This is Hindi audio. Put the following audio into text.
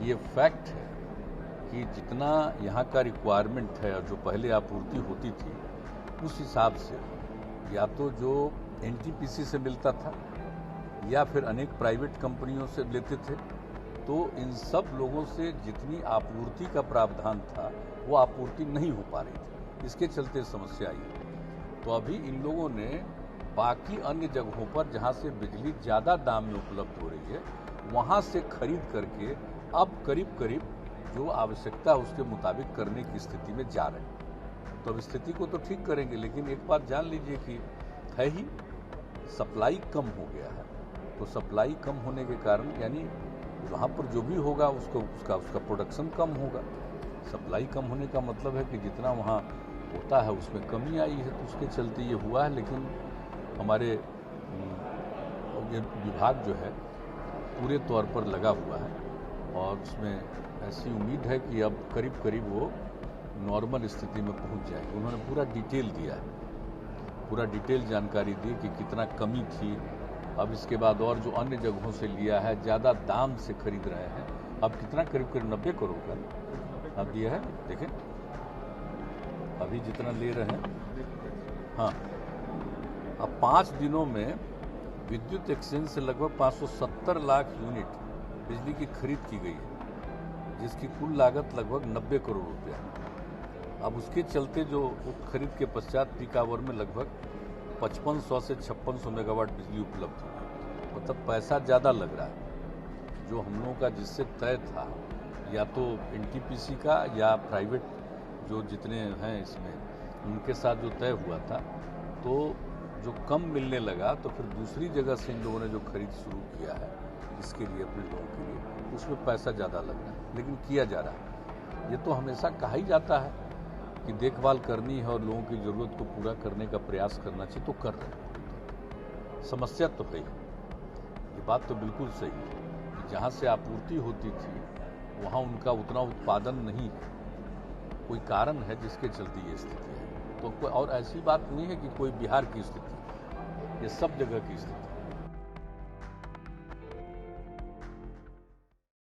ये फैक्ट है कि जितना यहाँ का रिक्वायरमेंट है और जो पहले आपूर्ति होती थी उस हिसाब से या तो जो एनटीपीसी से मिलता था या फिर अनेक प्राइवेट कंपनियों से लेते थे, तो इन सब लोगों से जितनी आपूर्ति का प्रावधान था वो आपूर्ति नहीं हो पा रही थी। इसके चलते समस्या आई। तो अभी इन लोगों ने बाकी अन्य जगहों पर जहां से बिजली ज़्यादा दाम में उपलब्ध हो रही है वहां से खरीद करके अब करीब करीब जो आवश्यकता है उसके मुताबिक करने की स्थिति में जा रहे हैं। तो अब स्थिति को तो ठीक करेंगे, लेकिन एक बात जान लीजिए कि है ही सप्लाई कम हो गया है। तो सप्लाई कम होने के कारण यानी वहाँ पर जो भी होगा उसका प्रोडक्शन कम होगा। सप्लाई कम होने का मतलब है कि जितना वहाँ होता है उसमें कमी आई है, तो उसके चलते ये हुआ है। लेकिन हमारे विभाग जो है पूरे तौर पर लगा हुआ है और उसमें ऐसी उम्मीद है कि अब करीब करीब वो नॉर्मल स्थिति में पहुंच जाएगी। उन्होंने पूरा डिटेल दिया है, पूरा डिटेल जानकारी दी कि कितना कमी थी। अब इसके बाद और जो अन्य जगहों से लिया है ज़्यादा दाम से खरीद रहे हैं, अब कितना करीब करीब 90 करोड़ का अब दिया है। देखें अभी जितना ले रहे हैं, हाँ अब 5 दिनों में विद्युत एक्सचेंज से लगभग 570 लाख यूनिट बिजली की खरीद की गई है, जिसकी कुल लागत लगभग 90 करोड़ रुपया है। अब उसके चलते जो खरीद के पश्चात पीक आवर में लगभग 5500 से 5600 मेगावाट बिजली उपलब्ध हुई। मतलब पैसा ज़्यादा लग रहा है। जो हम लोगों का जिससे तय था या तो एनटीपीसी का या प्राइवेट जो जितने हैं इसमें उनके साथ जो तय हुआ था, तो जो कम मिलने लगा तो फिर दूसरी जगह से इन लोगों ने जो खरीद शुरू किया है इसके लिए अपने लोगों के लिए, उसमें पैसा ज़्यादा लग रहा है, लेकिन किया जा रहा है। ये तो हमेशा कहा ही जाता है कि देखभाल करनी है और लोगों की ज़रूरत को पूरा करने का प्रयास करना चाहिए, तो कर रहे हैं। समस्या तो है, ये बात तो बिल्कुल सही है कि जहाँ से आपूर्ति होती थी वहाँ उनका उतना उत्पादन नहीं है। कोई कारण है जिसके चलते ये स्थिति है। तो कोई और ऐसी बात नहीं है कि कोई बिहार की स्थिति, ये सब जगह की स्थिति।